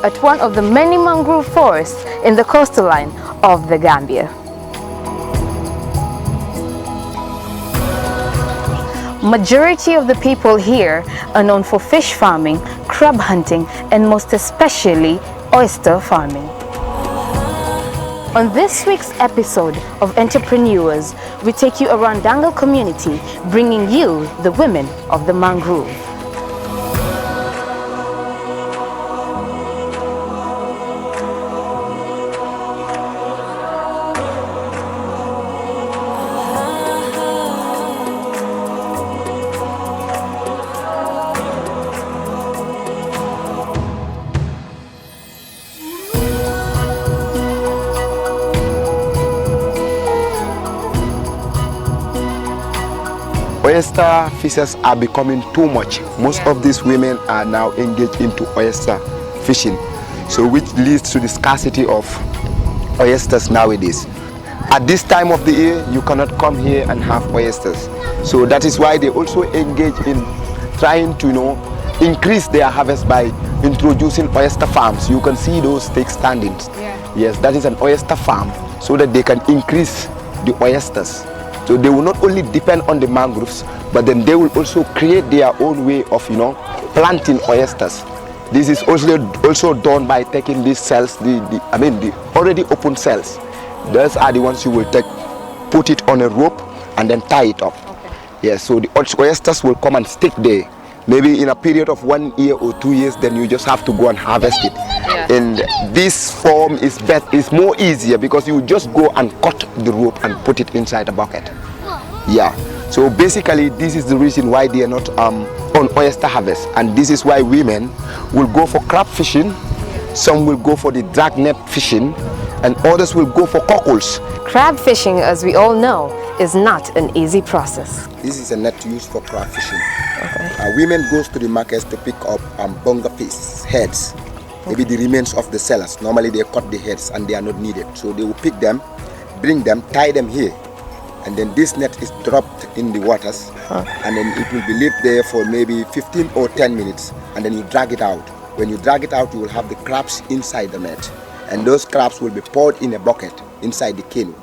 at one of the many mangrove forests in the coastal line of the Gambia. Majority of the people here are known for fish farming, crab hunting, and most especially oyster farming. On this week's episode of Entrepreneurs, we take you around Dangle community, bringing you the women of the mangrove. Oyster fishers are becoming too much. Most of these women are now engaged into oyster fishing, so which leads to the scarcity of oysters nowadays. At this time of the year, you cannot come here and have oysters. So that is why they also engage in trying to, increase their harvest by introducing oyster farms. You can see those stakes standing. Yeah. Yes, that is an oyster farm, so that they can increase the oysters. So they will not only depend on the mangroves, but then they will also create their own way of, planting oysters. This is also done by taking these cells, the already open cells. Those are the ones you will take, put it on a rope, and then tie it up. Okay. Yes, so the oysters will come and stick there. Maybe in a period of 1 year or 2 years, then you just have to go and harvest it. Yeah. And this form is more easier because you just go and cut the rope and put it inside a bucket. Yeah. So basically, this is the reason why they are not on oyster harvest, and this is why women will go for crab fishing. Some will go for the dragnet fishing, and others will go for cockles. Crab fishing, as we all know, is not an easy process. This is a net used for crab fishing. Okay. Women goes to the markets to pick up bonga fish heads, maybe the remains of the sellers. Normally they cut the heads and they are not needed, so they will pick them, bring them, tie them here, and then this net is dropped in the waters, and then it will be left there for maybe 15 or 10 minutes, and then you drag it out. When you drag it out, you will have the crabs inside the net, and those crabs will be poured in a bucket inside the canoe.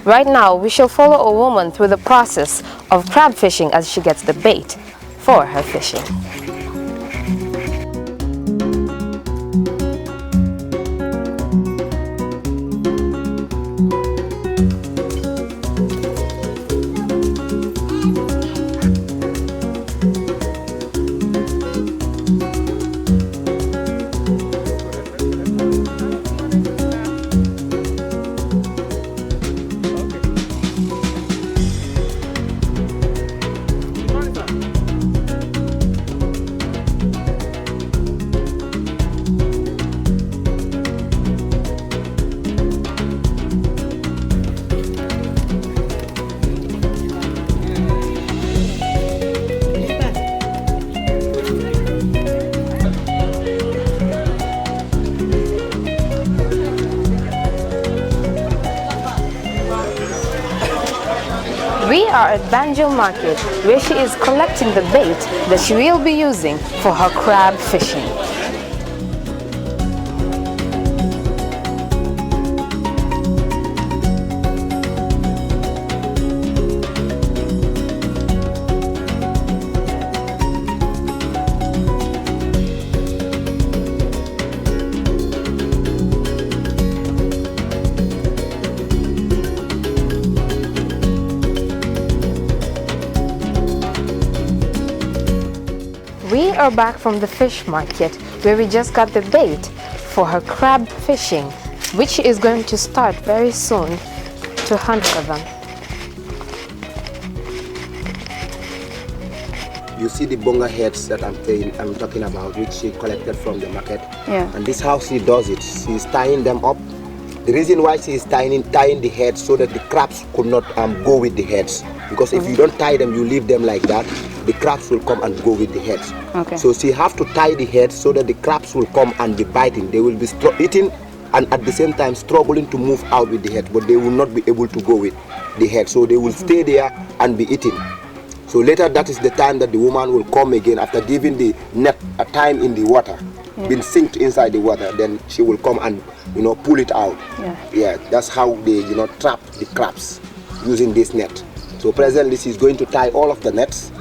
Right now, we shall follow a woman through the process of crab fishing as she gets the bait for her fishing. We are at Banjo Market, where she is collecting the bait that she will be using for her crab fishing. We are back from the fish market, where we just got the bait for her crab fishing, which she is going to start very soon to hunt for them. You see the bonga heads that I'm talking about, which she collected from the market. Yeah. And this is how she does it. She's tying them up. The reason why she is tying the heads so that the crabs could not go with the heads. Because if you don't tie them, you leave them like that, the crabs will come and go with the heads. Okay. So she have to tie the heads so that the crabs will come and be biting. They will be eating and at the same time struggling to move out with the head, but they will not be able to go with the head. So they will stay there and be eating. So later, that is the time that the woman will come again after giving the net a time in the water. been sinked inside the water, then she will come and pull it out. Yeah, that's how they trap the crabs using this net. So presently she's going to tie all of the nets,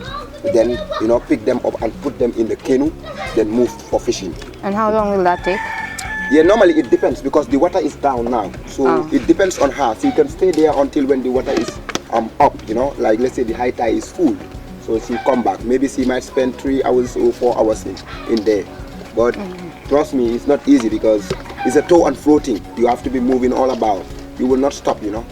then pick them up and put them in the canoe, then move for fishing. And how long will that take? Yeah, normally it depends because the water is down now. So it depends on her. So you can stay there until when the water is up, like let's say the high tide is full. So she'll come back. Maybe she might spend 3 hours or 4 hours in there. But trust me, it's not easy because it's a tow and floating. You have to be moving all about. You will not stop, The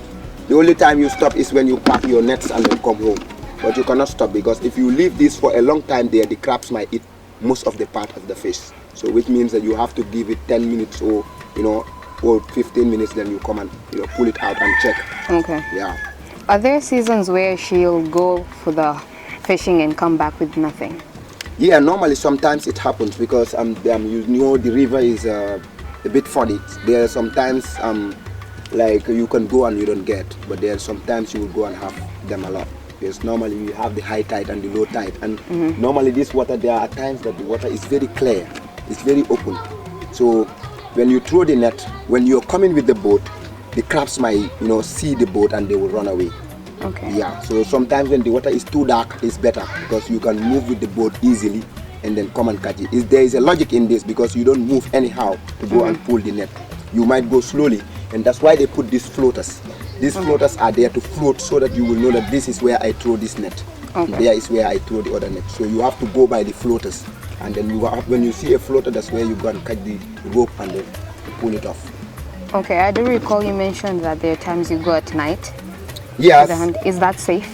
only time you stop is when you pack your nets and then come home. But you cannot stop because if you leave this for a long time there, the crabs might eat most of the part of the fish. So which means that you have to give it 10 minutes or 15 minutes, then you come and pull it out and check. Okay. Yeah. Are there seasons where she'll go for the fishing and come back with nothing? Yeah, normally sometimes it happens because the river is a bit funny. There are sometimes like you can go and you don't get, but there are sometimes you will go and have them a lot. Because normally we have the high tide and the low tide, and normally this water, there are times that the water is very clear, it's very open. So when you throw the net, when you're coming with the boat, the crabs might see the boat and they will run away. Okay. Yeah, so sometimes when the water is too dark, it's better because you can move with the boat easily and then come and catch it. There is a logic in this because you don't move anyhow to go and pull the net. You might go slowly, and that's why they put these floaters. These floaters are there to float so that you will know that this is where I throw this net. Okay. There is where I throw the other net. So you have to go by the floaters, and then when you see a floater, that's where you go and catch the rope and then pull it off. Okay, I do recall you mentioned that there are times you go at night. Yes. Is that safe?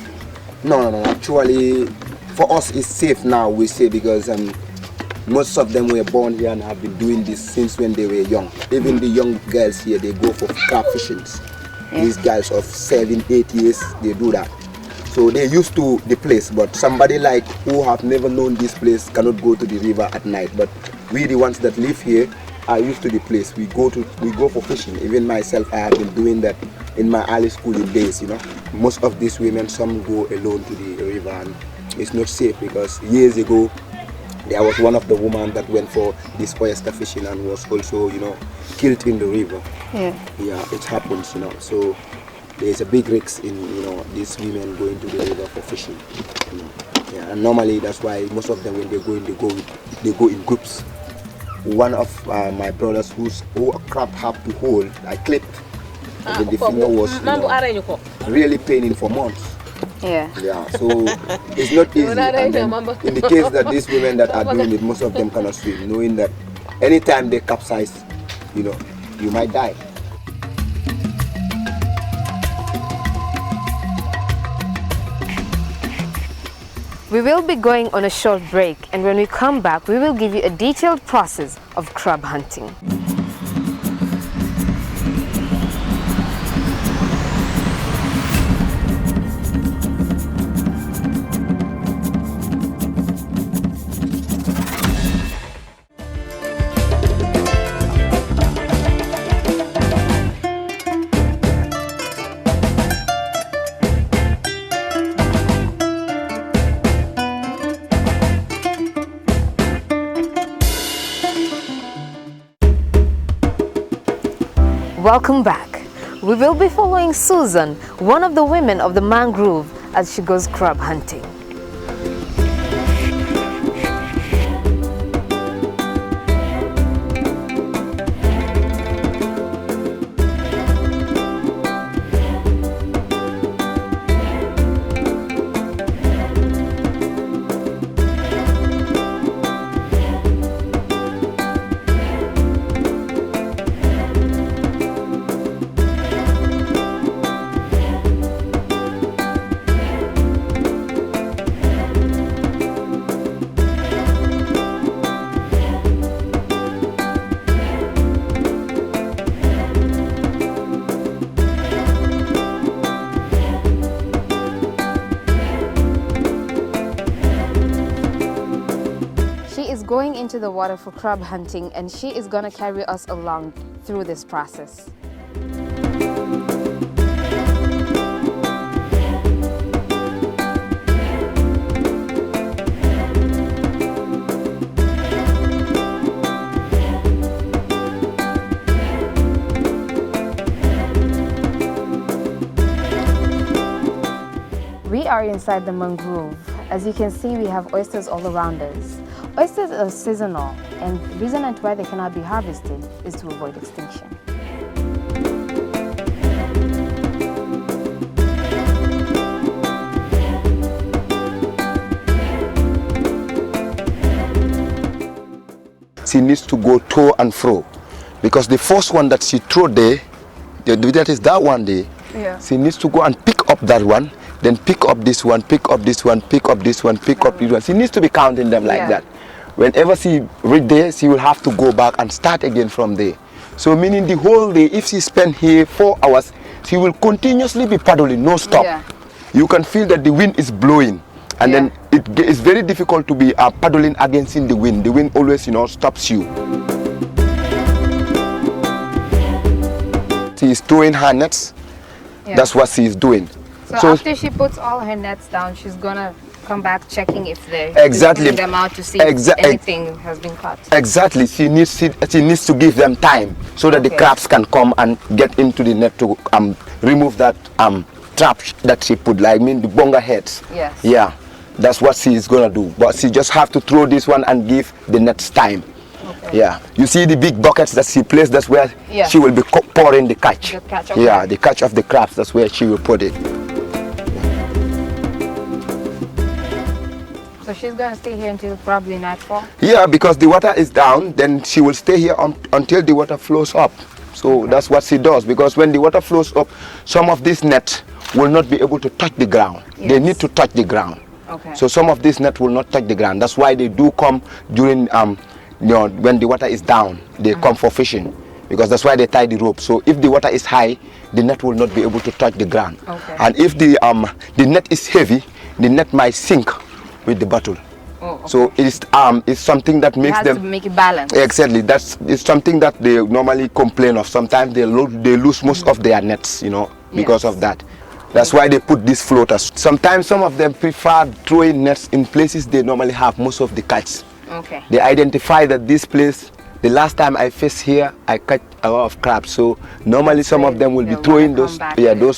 No. Actually, for us it's safe now, we say, because most of them were born here and have been doing this since when they were young. Even the young girls here, they go for crab fishing. Yeah. These guys of 7, 8 years, they do that. So they're used to the place, but somebody like who have never known this place cannot go to the river at night. But we, the ones that live here, are used to the place. We go for fishing. Even myself, I have been doing that in my early schooling days. Most of these women, some go alone to the river, and it's not safe because years ago there was one of the women that went for this oyster fishing and was also killed in the river. Yeah, it happens. So there's a big risk in these women going to the river for fishing. Yeah, and normally that's why most of them, when they go in groups. One of my brothers who a crab have to hold, I clipped, and the finger was really paining for months. Yeah, so it's not easy. And then in the case that these women that are doing it, most of them cannot swim, knowing that anytime they capsize, you might die. We will be going on a short break, and when we come back, we will give you a detailed process of crab hunting. Welcome back. We will be following Susan, one of the women of the Mangrove, as she goes crab hunting. Going into the water for crab hunting, and she is going to carry us along through this process. are inside the mangrove. As you can see, we have oysters all around us. Oysters are seasonal, and the reason why they cannot be harvested is to avoid extinction. She needs to go to and fro, because the first one that she threw there, that is that one there, she needs to go and pick up that one, then pick up this one, pick up this one, pick up this one, pick up this one. She needs to be counting them like that. Whenever she reach there, she will have to go back and start again from there. So meaning the whole day, if she spend here 4 hours, she will continuously be paddling, no stop. You can feel that the wind is blowing, and then it is very difficult to be paddling against the wind. The wind always, stops you. She is throwing her nets. That's what she is doing. So after she puts all her nets down, she's gonna come back checking if they're pulling them out to see if anything has been caught. Exactly. She needs to give them time so that the crabs can come and get into the net to remove that trap that she put, like the bonga heads. Yeah, that's what she is gonna do. But she just have to throw this one and give the nets time. Yeah, you see the big buckets that she placed. That's where she will be pouring the catch. Yeah, the catch of the crabs. That's where she will put it. So she's going to stay here until probably nightfall? Yeah, because the water is down, then she will stay here until the water flows up. So that's what she does, because when the water flows up, some of these nets will not be able to touch the ground. They need to touch the ground. So some of these nets will not touch the ground. That's why they do come during, when the water is down, they come for fishing, because that's why they tie the rope. So if the water is high, the net will not be able to touch the ground. And if the net is heavy, the net might sink with the bottle. So it's something that makes them to make it balance. Exactly. It's something that they normally complain of. Sometimes they lose most of their nets, because of that. That's why they put these floaters. Sometimes some of them prefer throwing nets in places they normally have most of the catch. They identify that this place, the last time I fished here, I caught a lot of crabs. So normally some of them will be throwing those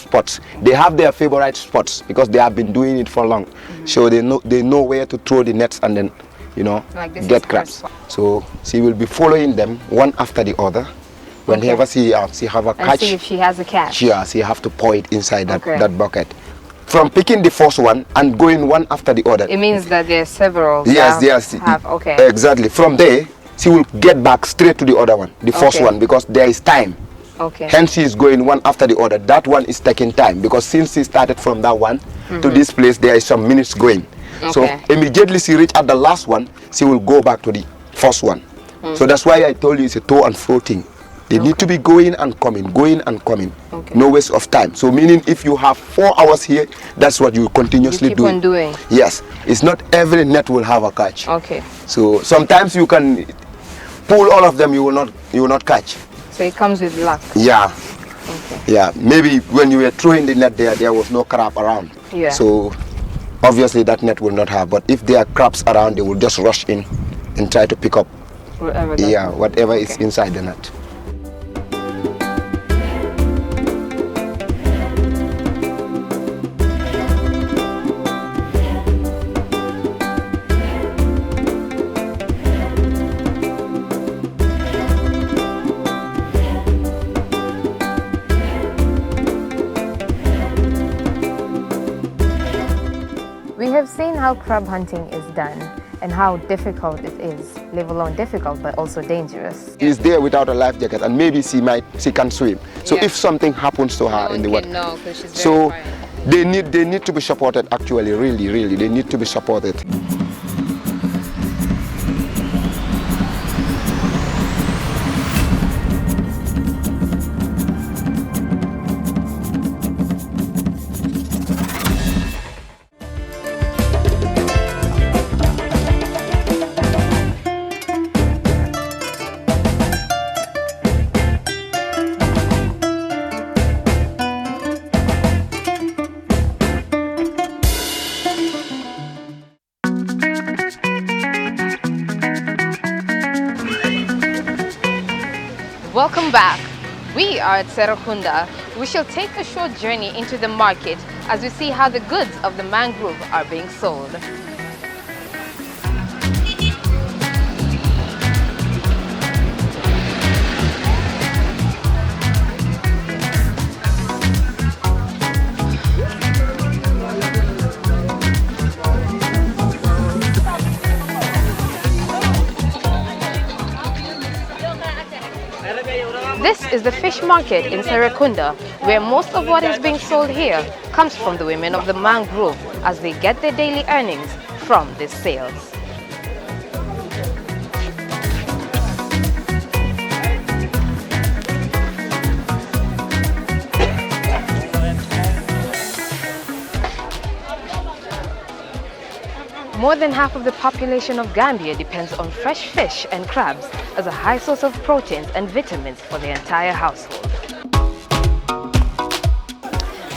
spots. They have their favorite spots because they have been doing it for long. So they know where to throw the nets and then, get crabs. So she will be following them one after the other. Whenever she have a catch, and see if she has a catch. She have to pour it inside that bucket. From picking the first one and going one after the other. It means that there are several. Yes. Exactly. From there, she will get back straight to the other one, the first one, because there is time. Hence she is going one after the other. That one is taking time, because since she started from that one to this place, there is some minutes going. So immediately she reach at the last one, she will go back to the first one. So that's why I told you it's a to and fro thing. They need to be going and coming. No waste of time. So meaning if you have 4 hours here, that's what you will continuously keep on doing. Yes. It's not every net will have a catch. So sometimes you can pull all of them, you will not catch. So it comes with luck. Yeah. Yeah. Maybe when you were throwing the net there was no crab around. So obviously that net will not have. But if there are crabs around, they will just rush in and try to pick up whatever is inside the net. We have seen how crab hunting is done and how difficult it is, let alone difficult but also dangerous. She's there without a life jacket and maybe she can swim. So if something happens to her in the water, so they need to be supported actually, really, they need to be supported. Welcome back. We are at Serokunda We shall take a short journey into the market as we see how the goods of the mangrove are being sold. This is the fish market in Serekunda, where most of what is being sold here comes from the women of the mangrove as they get their daily earnings from these sales. More than half of the population of Gambia depends on fresh fish and crabs as a high source of proteins and vitamins for the entire household.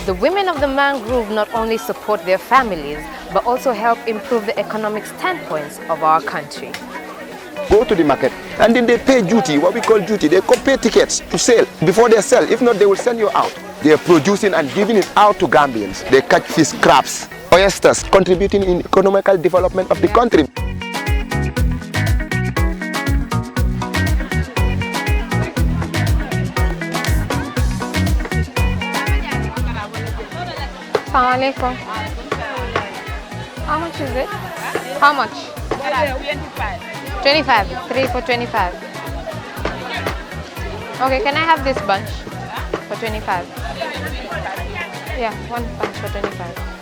The women of the mangrove not only support their families, but also help improve the economic standpoints of our country. Go to the market and then they pay duty, what we call duty. They pay tickets to sell before they sell. If not, they will send you out. They are producing and giving it out to Gambians. They catch fish, crabs, oysters, contributing in economical development of the country. Assalamu alaikum. How much is it? How much? 25. 3 for 25. Okay, can I have this bunch for 25? Yeah, one bunch for 25.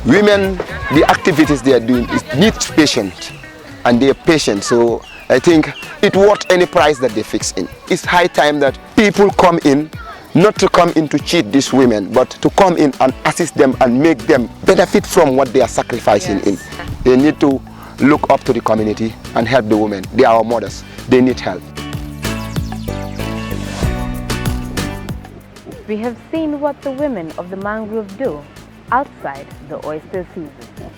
Women, the activities they are doing needs patience, and they are patient. So I think it's worth any price that they fix in. It's high time that people come in, not to come in to cheat these women, but to come in and assist them and make them benefit from what they are sacrificing in. They need to look up to the community and help the women. They are our mothers. They need help. We have seen what the women of the mangrove do outside the oyster season.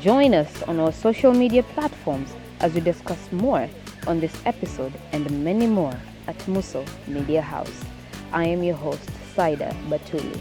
Join us on our social media platforms as we discuss more on this episode and many more at Musso Media House. I am your host, Saida Batuli.